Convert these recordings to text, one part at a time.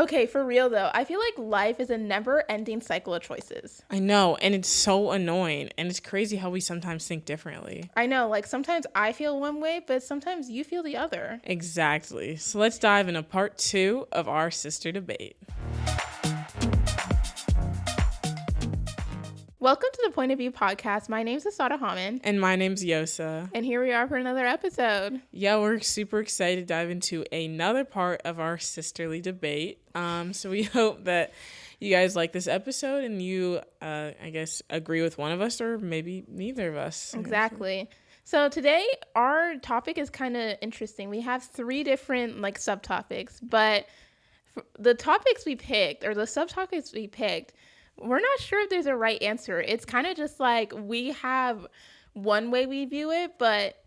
Okay, for real though, I feel like life is a never-ending cycle of choices. I know, and it's so annoying, and it's crazy how we sometimes think differently. I know, like sometimes I feel one way, but sometimes you feel the other. Exactly. So let's dive into part 2 of our sister debate. Welcome to the Point of View podcast. My name's Asada Haman. And my name's Yosa. And here we are for another episode. Yeah, we're super excited to dive into another part of our sisterly debate. So we hope that you guys like this episode and you, I guess, agree with one of us or maybe neither of us. Exactly. So today our topic is kind of interesting. We have 3 different subtopics, but the topics we picked or the subtopics we picked, we're not sure if there's a right answer. It's kind of just like we have one way we view it, but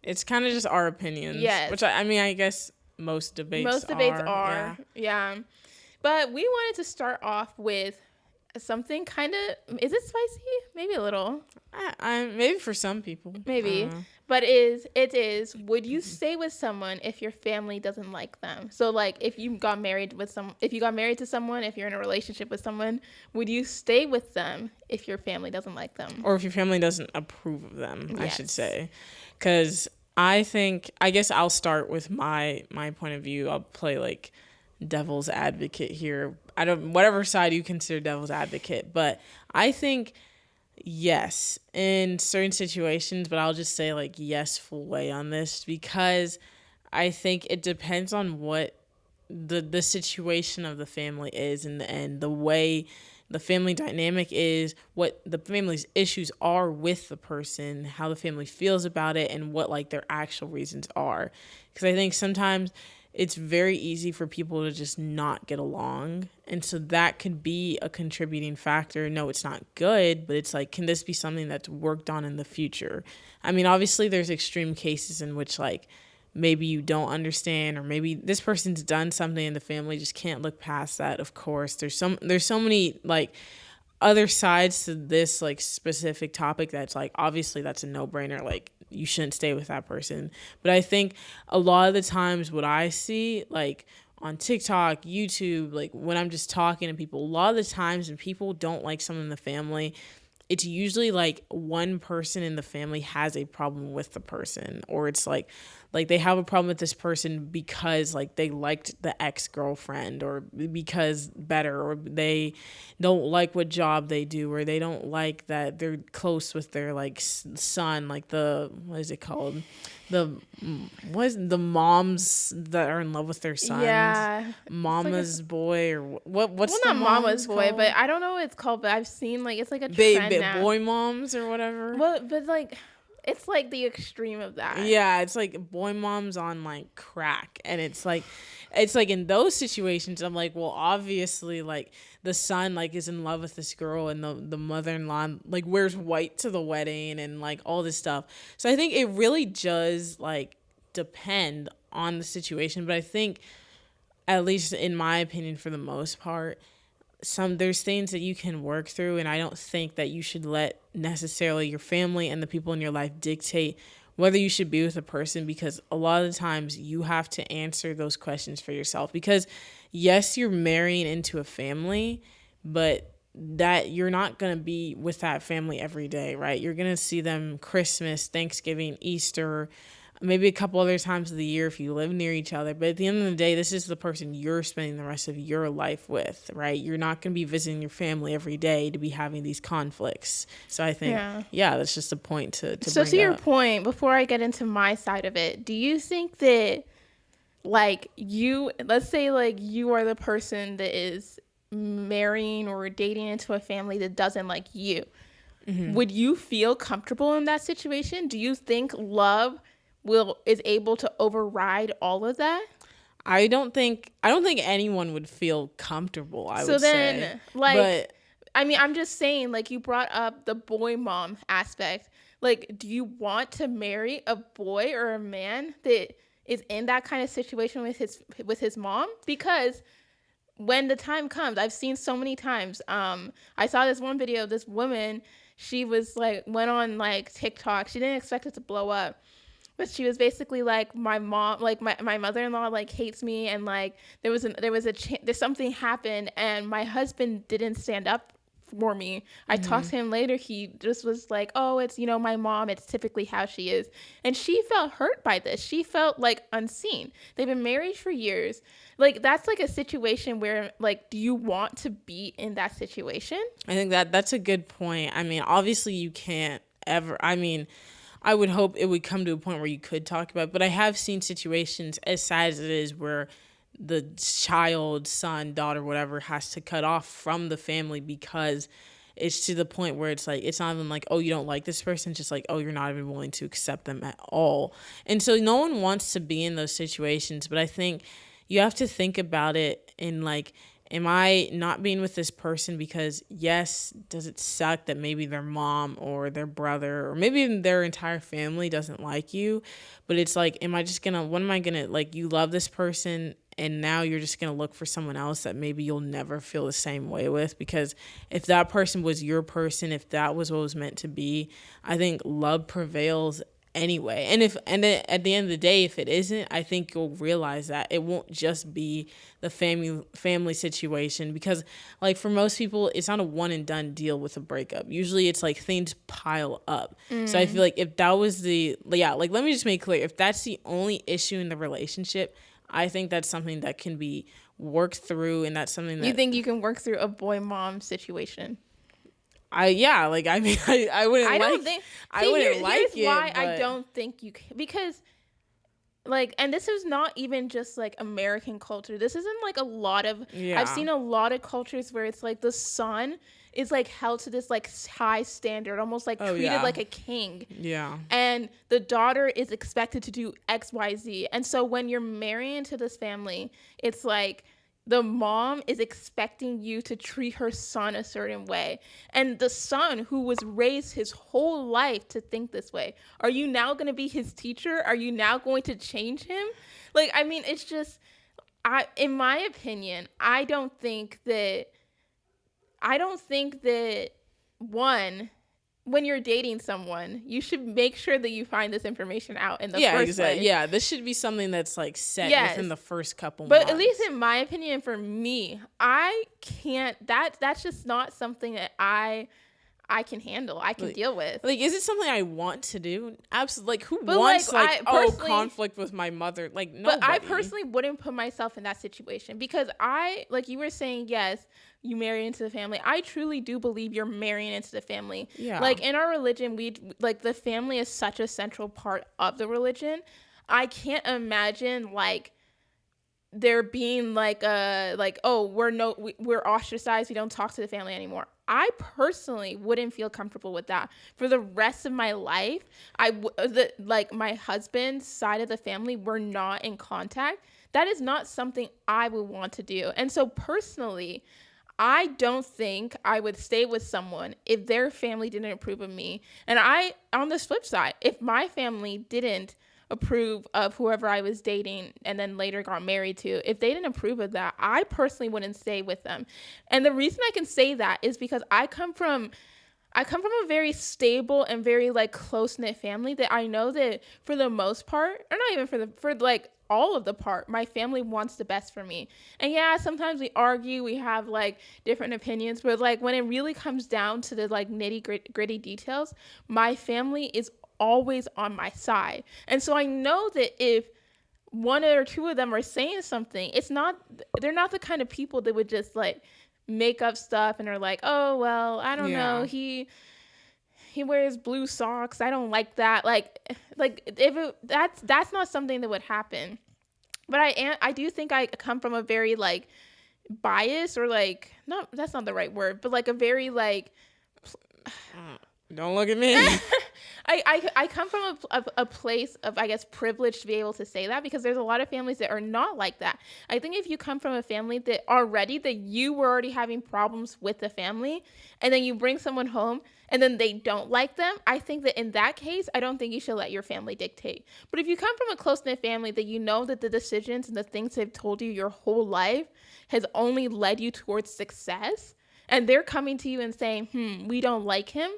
it's kind of just our opinions. Yes. Which I guess most debates are. Yeah. But we wanted to start off with something kind of, is it spicy? Maybe a little. Maybe for some people. Maybe. But it is, would you stay with someone if your family doesn't like them? So like if you got married to someone, if you're in a relationship with someone, would you stay with them if your family doesn't like them? Or if your family doesn't approve of them, Yes. I should say. Because I guess I'll start with my point of view. I'll play like devil's advocate here. Whatever side you consider devil's advocate, but I think yes in certain situations, but I'll just say like yes full way on this because I think it depends on what the situation of the family is and the way the family dynamic is, what the family's issues are with the person, how the family feels about it, and what like their actual reasons are. Because I think sometimes it's very easy for people to just not get along. And so that could be a contributing factor. No, it's not good, but it's like, can this be something that's worked on in the future? I mean, obviously there's extreme cases in which like maybe you don't understand, or maybe this person's done something and the family just can't look past that. Of course, there's so many like other sides to this like specific topic that's like, obviously that's a no-brainer. Like you shouldn't stay with that person. But I think a lot of the times what I see like on TikTok, YouTube, like when I'm just talking to people, a lot of the times when people don't like someone in the family, it's usually like one person in the family has a problem with the person, or it's like they have a problem with this person because like they liked the ex-girlfriend, or because or they don't like what job they do, or they don't like that they're close with their like son, like what is it called? The moms that are in love with their sons. Yeah. Mama's boy, or what's well, the not mama's boy, called? but I don't know what it's called, but I've seen like it's like a trend now. Boy moms or whatever. Well, but like it's like the extreme of that. Yeah, it's like boy moms on like crack, and it's like in those situations I'm like, well, obviously like the son like is in love with this girl, and the mother-in-law like wears white to the wedding and like all this stuff. So I think it really does like depend on the situation, but I think, at least in my opinion, for the most part, there's things that you can work through, and I don't think that you should let necessarily your family and the people in your life dictate whether you should be with a person, because a lot of the times you have to answer those questions for yourself. Because yes, you're marrying into a family, but that you're not going to be with that family every day, right? You're going to see them Christmas, Thanksgiving, Easter, maybe a couple other times of the year if you live near each other. But at the end of the day, this is the person you're spending the rest of your life with, right? You're not going to be visiting your family every day to be having these conflicts. So I think, yeah that's just a point to so bring to your up. point, before I get into my side of it, do you think that like let's say like you are the person that is marrying or dating into a family that doesn't like you, would you feel comfortable in that situation? Do you think love is able to override all of that? I don't think anyone would feel comfortable, I would say. Like, I mean, I'm just saying, like, you brought up the boy mom aspect. Like, do you want to marry a boy or a man that is in that kind of situation with his mom? Because when the time comes, I've seen so many times. I saw this one video of this woman. She was like, went on like TikTok. She didn't expect it to blow up. But she was basically like, my mom, like my mother-in-law like hates me, and like there's something happened, and my husband didn't stand up for me. I talked to him later. He just was like, oh, it's, my mom, it's typically how she is. And she felt hurt by this. She felt like unseen. They've been married for years. Like, that's like a situation where, like, do you want to be in that situation? I think that's a good point. I mean, obviously you can't ever, I mean, I would hope it would come to a point where you could talk about it, but I have seen situations, as sad as it is, where the child, son, daughter, whatever, has to cut off from the family because it's to the point where it's like, it's not even like, oh, you don't like this person, it's just like, oh, you're not even willing to accept them at all. And so no one wants to be in those situations, but I think you have to think about it in like, am I not being with this person because, yes, does it suck that maybe their mom or their brother or maybe even their entire family doesn't like you? But it's like, what am I gonna, like, you love this person and now you're just gonna look for someone else that maybe you'll never feel the same way with? Because if that person was your person, if that was what was meant to be, I think love prevails anyway. At the end of the day, if it isn't, I think you'll realize that it won't just be the family situation, because like for most people it's not a one and done deal with a breakup. Usually it's like things pile up. So I feel like if that was like, let me just make clear, if that's the only issue in the relationship, I think that's something that can be worked through, and that's something that You think you can work through a boy mom situation? I wouldn't I don't think. I See, wouldn't like here's it, why I but don't think you can, because like, and this is not even just like American culture. This isn't like a lot of. yeah. I've seen a lot of cultures where it's like the son is like held to this like high standard, almost like treated yeah. like a king, Yeah. and the daughter is expected to do X, Y, Z. And so when you're marrying into this family, it's like the mom is expecting you to treat her son a certain way. And the son, who was raised his whole life to think this way, are you now going to be his teacher? Are you now going to change him? Like, I mean, it's just, in my opinion, I don't think that one, when you're dating someone, you should make sure that you find this information out in the first place. Yeah, this should be something that's like set within the first couple But months. at least in my opinion, for me, I can't, that's just not something that I can handle. I can deal with. Like, is it something I want to do? Absolutely. Like, who But, wants conflict with my mother? Like, nobody. But I personally wouldn't put myself in that situation, because like you were saying, yes, you marry into the family. I truly do believe you're marrying into the family. Yeah. Like, in our religion, the family is such a central part of the religion. I can't imagine like there being like oh, we're ostracized, we don't talk to the family anymore. I personally wouldn't feel comfortable with that for the rest of my life. Like my husband's side of the family, we're not in contact. That is not something I would want to do. And so personally, I don't think I would stay with someone if their family didn't approve of me. And on the flip side, if my family didn't approve of whoever I was dating and then later got married to, if they didn't approve of that, I personally wouldn't stay with them. And the reason I can say that is because I come from a very stable and very like close-knit family, that I know that for the most part, or not even for like all of the part, my family wants the best for me. And yeah, sometimes we argue, we have like different opinions, but like when it really comes down to the like nitty-gritty details, my family is always on my side. And so I know that if one or two of them are saying something, they're not the kind of people that would just like make up stuff and are like, oh well, I don't know, he wears blue socks, I don't like that. Like if that's not something that would happen. But I do think I come from a very like biased, or like, not, that's not the right word, but like a very like don't look at me. I come from a place of, I guess, privilege to be able to say that, because there's a lot of families that are not like that. I think if you come from a family that you were already having problems with the family, and then you bring someone home and then they don't like them, I think that in that case, I don't think you should let your family dictate. But if you come from a close-knit family that you know that the decisions and the things they've told you your whole life has only led you towards success, and they're coming to you and saying, we don't like him,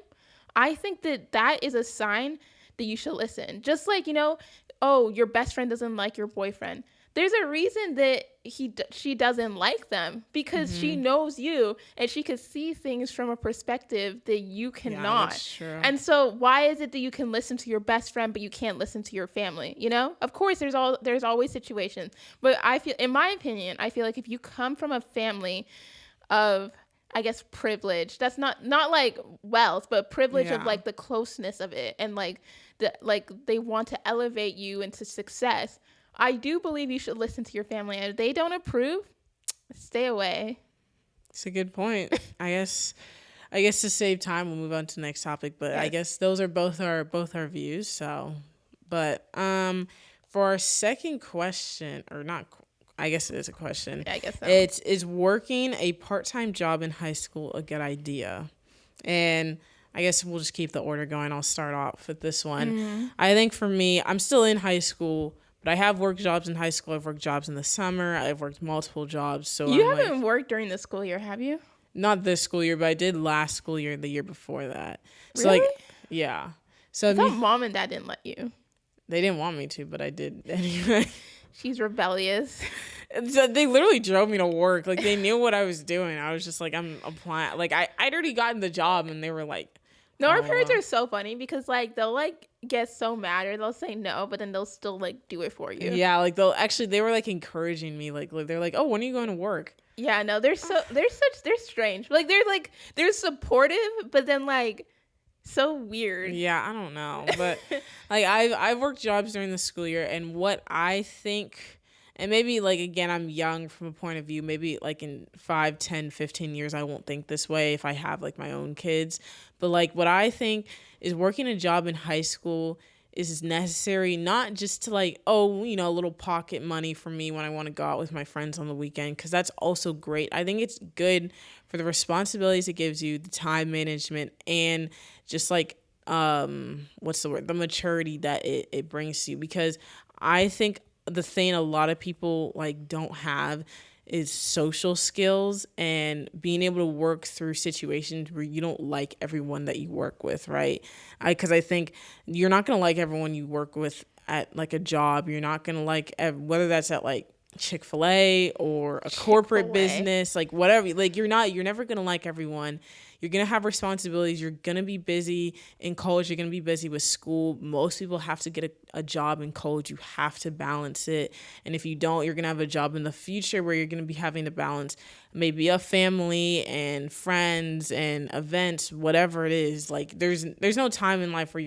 I think that is a sign that you should listen. Just like, oh, your best friend doesn't like your boyfriend. There's a reason that she doesn't like them, because she Mm-hmm. knows you and she could see things from a perspective that you Yeah, cannot. that's true. And so why is it that you can listen to your best friend but you can't listen to your family? Of course there's always situations, but I feel, in my opinion, I feel like if you come from a family of, I guess, privilege, that's not like wealth, but privilege of Yeah. like the closeness of it, and like they want to elevate you into success, I do believe you should listen to your family. And if they don't approve, stay away. It's a good point. I guess to save time, we'll move on to the next topic. But I Yes. guess those are both our views. So, but for our second question, or not, I guess it is a question. Yeah, I guess so. It's, is working a part-time job in high school a good idea? And I guess we'll just keep the order going. I'll start off with this one. I think for me, I'm still in high school, but I have worked jobs in high school. I've worked jobs in the summer. I've worked multiple jobs. So You I'm haven't like, worked during the school year, have you? not this school year, but I did last school year, the year before that. So Really? like, yeah. So I thought mom and dad didn't let you. they didn't want me to, but I did anyway. She's rebellious. And so they literally drove me to work. Like, they knew what I was doing. I was just like, I'm applying. Like, I'd already gotten the job, and they were like, No, our oh, parents are so funny, because like they'll like get so mad, or they'll say no, but then they'll still like do it for you. yeah. Like, they were like encouraging me. Like they're like, oh, when are you going to work? Yeah, no, they're strange. Like they're supportive, but then like so weird. Yeah, I don't know, but like I've worked jobs during the school year, and what I think, and maybe like, again, I'm young from a point of view, maybe like in 5, 10, 15 years I won't think this way if I have like my own kids, but like what I think is working a job in high school is necessary, not just to like, oh, a little pocket money for me when I want to go out with my friends on the weekend, because that's also great. I think it's good for the responsibilities it gives you, the time management, and just like, what's the word, the maturity that it brings to you. Because I think the thing a lot of people like don't have is social skills and being able to work through situations where you don't like everyone that you work with, right? Because I think you're not going to like everyone you work with at like a job. You're not going to like, whether that's at like Chick-fil-A or a corporate business, like whatever, like you're never going to like everyone. You're going to have responsibilities. You're going to be busy in college. You're going to be busy with school. Most people have to get a job in college. You have to balance it. And if you don't, you're going to have a job in the future where you're going to be having to balance maybe a family and friends and events, whatever it is. Like there's no time in life where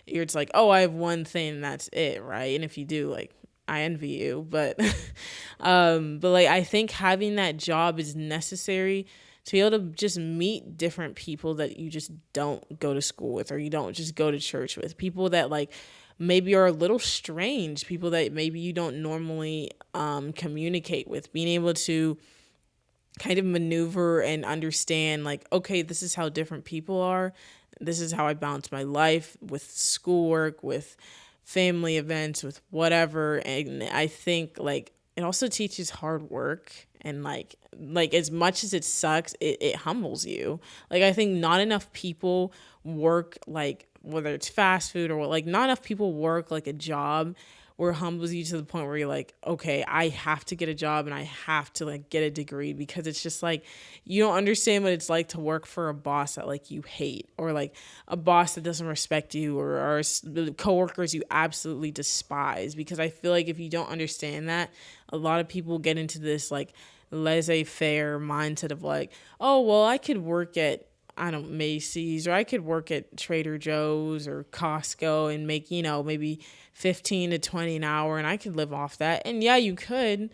it's like, oh, I have one thing and that's it, right? And if you do, like, I envy you, but like I think having that job is necessary to be able to just meet different people that you just don't go to school with, or you don't just go to church with, people that like maybe are a little strange, people that maybe you don't normally communicate with, being able to kind of maneuver and understand like, okay, this is how different people are. This is how I balance my life with schoolwork, with family events, with whatever. And I think like it also teaches hard work, and like as much as it sucks, it humbles you. Like I think not enough people work, like whether it's fast food or like, not enough people work like a job where it humbles you to the point where you're like, okay, I have to get a job and I have to like get a degree, because it's just like you don't understand what it's like to work for a boss that like you hate, or like a boss that doesn't respect you, or coworkers you absolutely despise. Because I feel like if you don't understand that, a lot of people get into this like laissez-faire mindset of like, oh, well, I could work at, I don't, Macy's, or I could work at Trader Joe's or Costco and make, maybe 15 to 20 an hour, and I could live off that. And yeah, you could,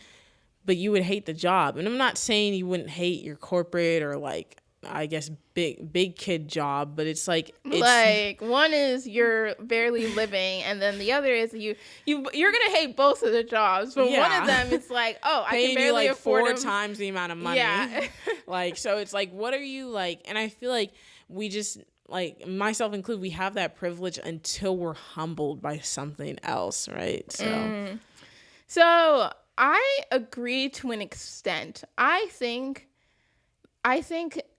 but you would hate the job. And I'm not saying you wouldn't hate your corporate or like, I guess, big kid job, but it's like, like one is you're barely living, and then the other is you're gonna hate both of the jobs, but one of them it's like, oh, I can barely like afford 4 times the amount of money. Yeah. Like, so it's like, what are you like? And I feel like we just, like, myself included, we have that privilege until we're humbled by something else, right? So I agree to an extent. I think,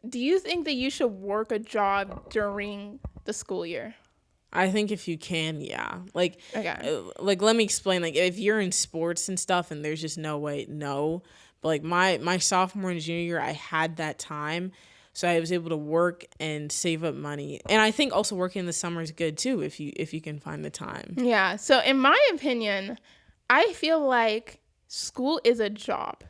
do you think that you should work a job during the school year? I think if you can, yeah. Okay. Like let me explain. Like if you're in sports and stuff, and there's just no way, no. But like my sophomore and junior year, I had that time, so I was able to work and save up money. And I think also working in the summer is good too if you can find the time. Yeah. So in my opinion, I feel like school is a job.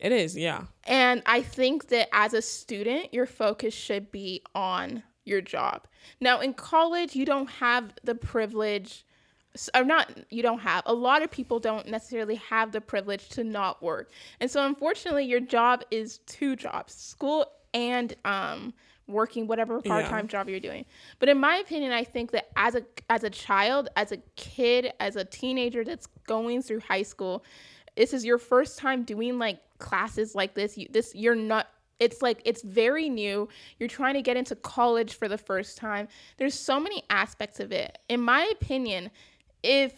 It is, yeah. And I think that as a student, your focus should be on your job. Now, in college, you don't have the privilege, or not, you don't have, a lot of people don't necessarily have the privilege to not work. And so, unfortunately, your job is two jobs, school and working whatever Yeah. part-time job you're doing. But in my opinion, I think that as a child, as a kid, as a teenager that's going through high school, this is your first time doing like classes like this. You're not, it's like it's very new. You're trying to get into college for the first time. There's so many aspects of it. In my opinion, if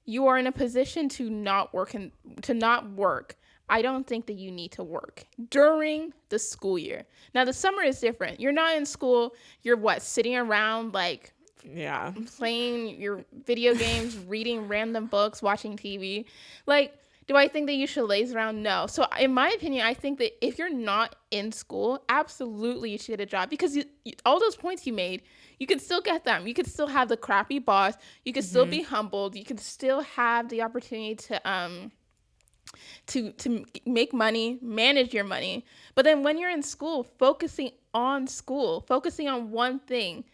you are in a position to not work and to not work, I don't think that you need to work during the school year. Now the summer is different. You're not in school. You're what, sitting around like Yeah. playing your video games, reading random books, watching TV. Like, do I think that you should laze around? No. So, in my opinion, I think that if you're not in school, absolutely you should get a job because all those points you made, you can still get them. You could still have the crappy boss. You could still be humbled. You could still have the opportunity to make money, manage your money. But then when you're in school, focusing on one thing,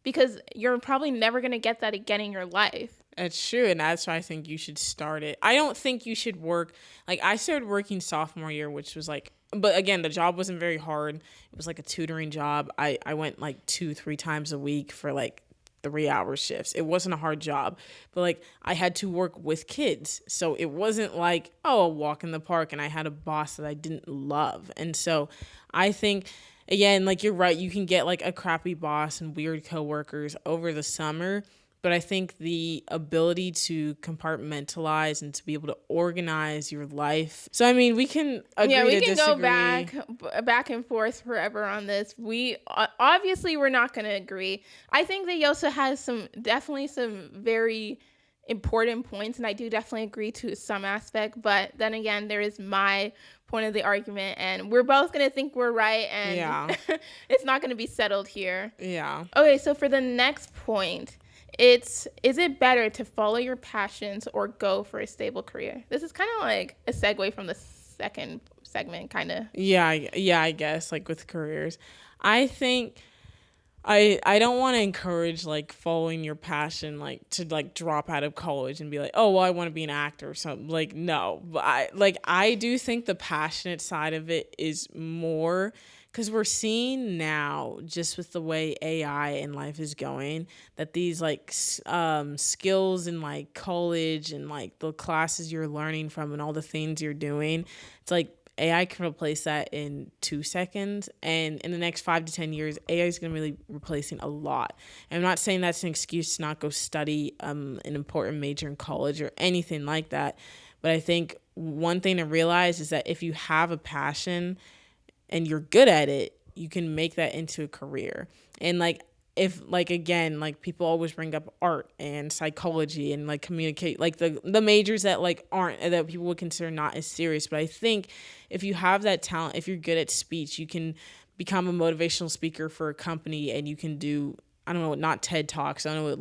because you're probably never going to get that again in your life. That's true, and that's why I think you should start it. I don't think you should work like I started working sophomore year, which was like, but again, the job wasn't very hard. It was like a tutoring job. I went like 2-3 times a week for like 3-hour shifts. It wasn't a hard job, but like I had to work with kids, so it wasn't like, oh, a walk in the park, and I had a boss that I didn't love. And so I think, again, like you're right, you can get like a crappy boss and weird coworkers over the summer. But I think the ability to compartmentalize and to be able to organize your life. So, I mean, we can agree Yeah, we to can disagree. go back and forth forever on this. We obviously we're not going to agree. I think that Yosa has definitely some very important points, and I do definitely agree to some aspect. But then again, there is my point of the argument, and we're both going to think we're right, and Yeah. it's not going to be settled here. Yeah. Okay, so for the next point, is it better to follow your passions or go for a stable career? This is kind of like a segue from the second segment, kind of. Yeah, I guess like with careers. I think I don't want to encourage like following your passion like to like drop out of college and be like, "Oh, well, I want to be an actor or something." Like, no. But I do think the passionate side of it is more because we're seeing now just with the way AI and life is going that these like skills in like college and like the classes you're learning from and all the things you're doing, it's like AI can replace that in 2 seconds. And in the next 5 to 10 years, AI is going to be replacing a lot. And I'm not saying that's an excuse to not go study an important major in college or anything like that. But I think one thing to realize is that if you have a passion and you're good at it, you can make that into a career. And like, if like again, like people always bring up art and psychology and like communicate, like the majors that like aren't, that people would consider not as serious. But I think if you have that talent, if you're good at speech, you can become a motivational speaker for a company, and you can do, I don't know, not TED Talks, I don't know,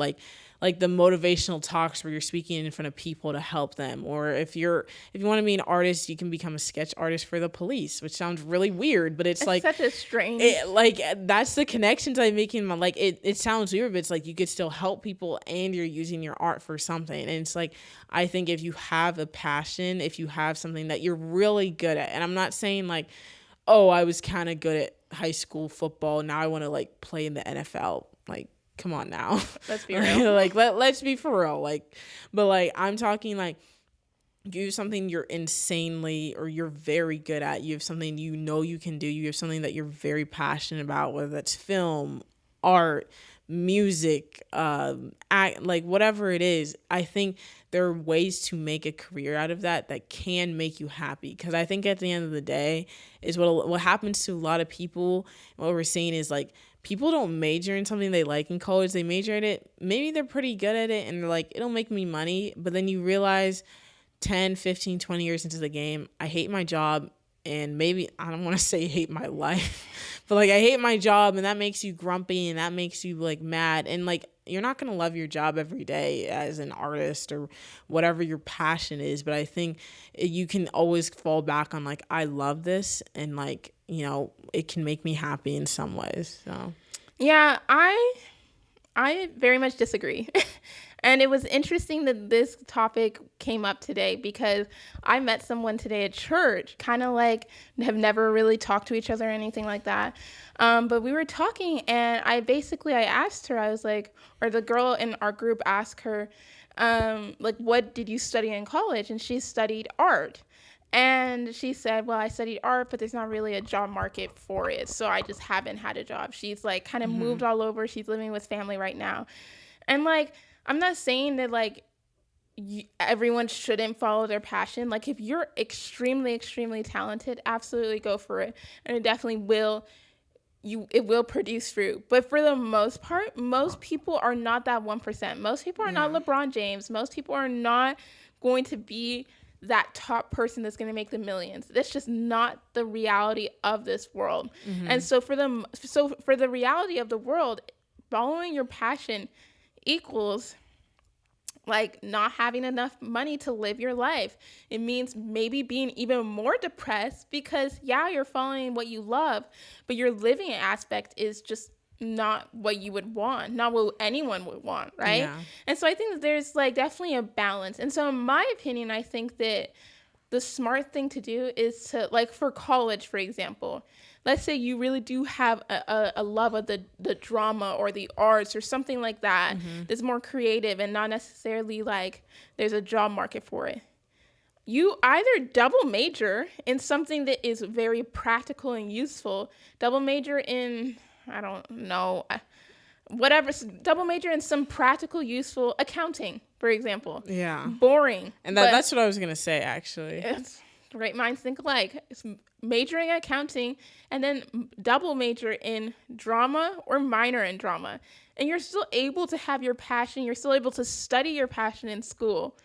like the motivational talks where you're speaking in front of people to help them. Or if you want to be an artist, you can become a sketch artist for the police, which sounds really weird, but it's like such a strange like that's the connections I'm making. Like it sounds weird, but it's like you could still help people and you're using your art for something. And it's like, I think if you have a passion, if you have something that you're really good at, and I'm not saying like, oh, I was kind of good at high school football, now I want to like play in the NFL. Like, come on now. Let's be real. Like let's be for real. Like, but like I'm talking like you have something you're insanely or you're very good at. You have something you know you can do. You have something that you're very passionate about, whether that's film, art, music, act, like whatever it is. I think there are ways to make a career out of that that can make you happy. Because I think at the end of the day is what happens to a lot of people. What we're seeing is like people don't major in something they like in college. They major in it. Maybe they're pretty good at it and they're like, it'll make me money. But then you realize 10, 15, 20 years into the game, I hate my job. And maybe I don't want to say hate my life, but like I hate my job, and that makes you grumpy and that makes you like mad. And like you're not going to love your job every day as an artist or whatever your passion is. But I think you can always fall back on like, I love this, and like, you know, it can make me happy in some ways. So Yeah, I very much disagree. And it was interesting that this topic came up today because I met someone today at church, kind of like have never really talked to each other or anything like that. But we were talking, and I asked her, I was like, or the girl in our group asked her, like, what did you study in college? And she studied art. And she said, well, I studied art, but there's not really a job market for it. So I just haven't had a job. She's like kind of moved all over. She's living with family right now. And like, I'm not saying that like everyone shouldn't follow their passion. Like if you're extremely, extremely talented, absolutely go for it. And it definitely will. It will produce fruit. But for the most part, most people are not that 1%. Most people are not LeBron James. Most people are not going to be that top person that's going to make the millions. That's just not the reality of this world. And so for the reality of the world, following your passion equals like not having enough money to live your life. It means maybe being even more depressed because you're following what you love, but your living aspect is just not what you would want, not what anyone would want, right? Yeah. And so I think that there's like definitely a balance. And so in my opinion, I think that the smart thing to do is to, like, for college, for example, let's say you really do have a love of the drama or the arts or something like that that's more creative and not necessarily like there's a job market for it. You either double major in something that is very practical and useful, double major in, I don't know, whatever, double major in some practical, useful accounting, for example. Yeah. Boring. And that's what I was going to say, actually. It's great minds think alike. It's majoring in accounting and then double major in drama or minor in drama. And you're still able to have your passion. You're still able to study your passion in school.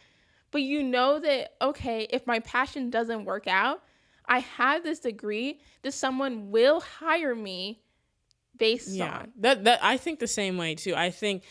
But you know that, okay, if my passion doesn't work out, I have this degree that someone will hire me based on. That I think the same way too. I think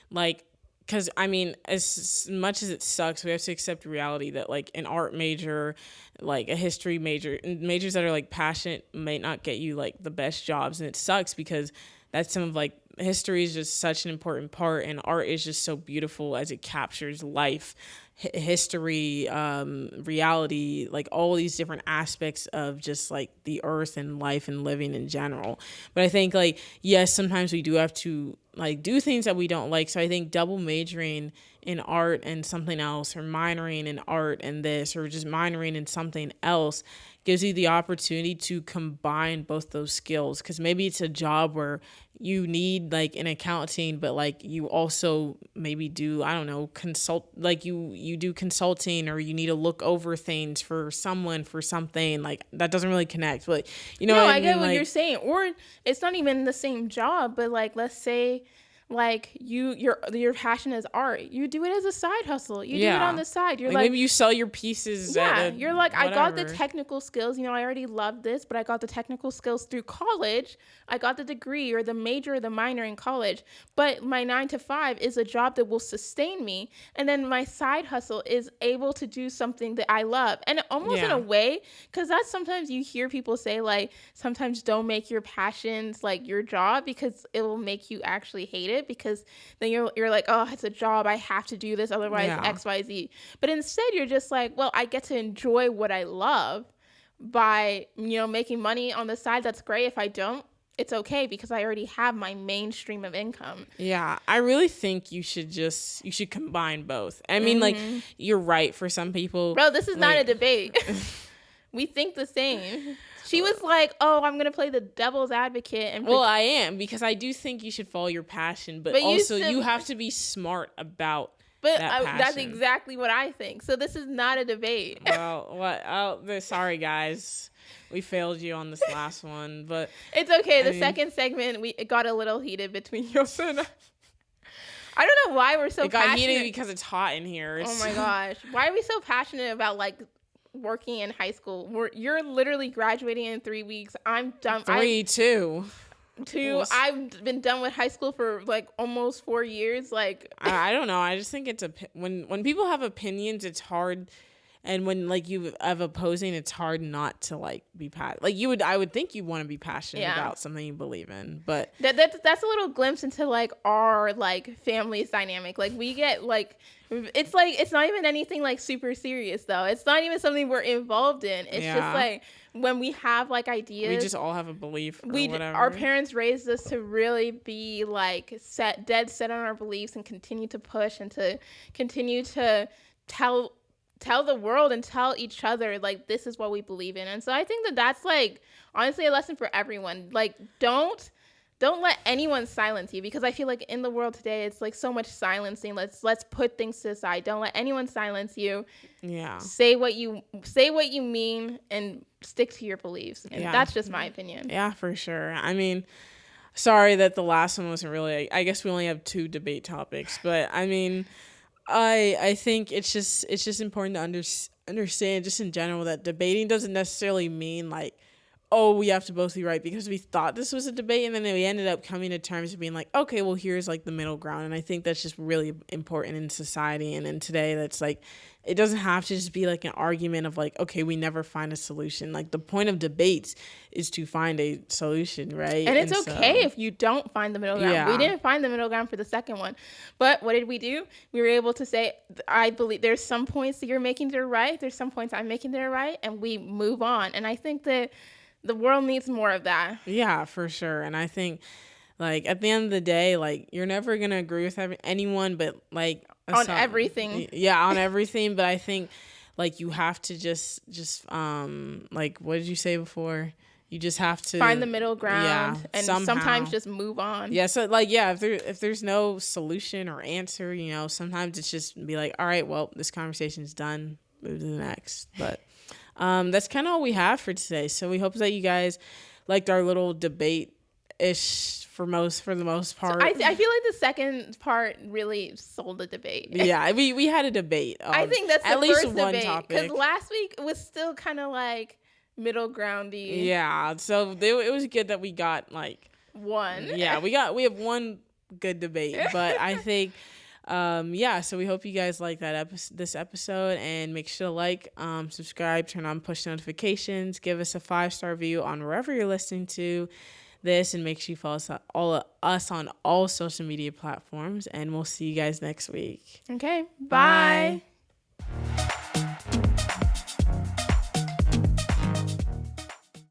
like, because I mean, as much as it sucks, we have to accept reality that like an art major, like a history major, majors that are like passionate may not get you like the best jobs. And it sucks because that's some of like, history is just such an important part, and art is just so beautiful as it captures life, history, reality, like all these different aspects of just like the earth and life and living in general. But I think like, yes, sometimes we do have to like do things that we don't like. So I think double majoring in art and something else, or minoring in art and this, or just minoring in something else, gives you the opportunity to combine both those skills. Because maybe it's a job where you need like an accounting, but like you also maybe do, I don't know, consult, like you do consulting, or you need to look over things for someone for something like that doesn't really connect. But you know, no, what I get what like, you're saying. Or it's not even the same job, but like let's say like your passion is art, you do it as a side hustle, you do it on the side, you're like maybe you sell your pieces you're like whatever. I got the technical skills, I already love this, but I got the technical skills through college, I got the degree or the major or the minor in college, but my 9 to 5 is a job that will sustain me, and then my side hustle is able to do something that I love. And almost in a way, because that's sometimes you hear people say like sometimes don't make your passions like your job because it will make you actually hate it, because then you're like, oh, it's a job, I have to do this, otherwise XYZ. But instead you're just like, well, I get to enjoy what I love by making money on the side. That's great. If I don't, it's okay, because I already have my main stream of income. Yeah, I really think you should combine both. I mean, like, you're right for some people. Bro, this is not a debate. We think the same. It's She was like, "Oh, I'm gonna play the devil's advocate," and well, I am, because I do think you should follow your passion, but also you have to be smart about that passion. That's exactly what I think. So this is not a debate. Well, what? Oh, sorry, guys. We failed you on this last one, but it's okay. The second segment, it got a little heated between Yosa and I don't know why we're so passionate. It got heated because it's hot in here. Oh my gosh. Why are we so passionate about like working in high school? You're literally graduating in 3 weeks. I'm done. 2. I've been done with high school for like almost 4 years. Like I don't know. I just think it's when people have opinions, it's hard. And when like you have opposing, it's hard not to like be passionate. Like I would think you want to be passionate about something you believe in. But that's a little glimpse into like our like family's dynamic. Like we get like it's not even anything like super serious though. It's not even something we're involved in. It's just like when we have like ideas, we just all have a belief. Whatever. Our parents raised us to really be like dead set on our beliefs and continue to push and to continue to tell the world and tell each other like this is what we believe in. And so I think that's like honestly a lesson for everyone. Like don't let anyone silence you, because I feel like in the world today it's like so much silencing. Let's put things to the side. Don't let anyone silence you. Yeah. Say what you mean and stick to your beliefs. And that's just my opinion. Yeah, for sure. I mean, sorry that the last one wasn't really, I guess we only have 2 debate topics, but I mean, I think it's just important to understand just in general that debating doesn't necessarily mean like, oh, we have to both be right, because we thought this was a debate and then we ended up coming to terms of being like, okay, well, here's like the middle ground. And I think that's just really important in society and in today. That's like, it doesn't have to just be like an argument of like, okay, we never find a solution. Like the point of debates is to find a solution, right? And it's okay if you don't find the middle ground. Yeah. We didn't find the middle ground for the second one. But what did we do? We were able to say, I believe there's some points that you're making that are right. There's some points I'm making that are right. And we move on. And I think that the world needs more of that. Yeah, for sure. And I think, like, at the end of the day, like, you're never going to agree with anyone, but, like... on everything. Yeah, on everything. But I think, like, you have to just like, what did you say before? You just have to... find the middle ground and sometimes just move on. Yeah, so, like, yeah, if there's no solution or answer, you know, sometimes it's just be like, all right, well, this conversation's done. Move to the next. But... that's kind of all we have for today. So we hope that you guys liked our little debate-ish for the most part. So I feel like the second part really sold the debate. Yeah, we had a debate. I think that's at the least first one debate, topic. because last week was still kind of like middle groundy. Yeah, so it was good that we got like one. Yeah, we have one good debate, but I think. So we hope you guys like this episode, and make sure to like, subscribe, turn on push notifications, give us a 5-star review on wherever you're listening to this, and make sure you follow us on all social media platforms, and we'll see you guys next week. Okay, bye.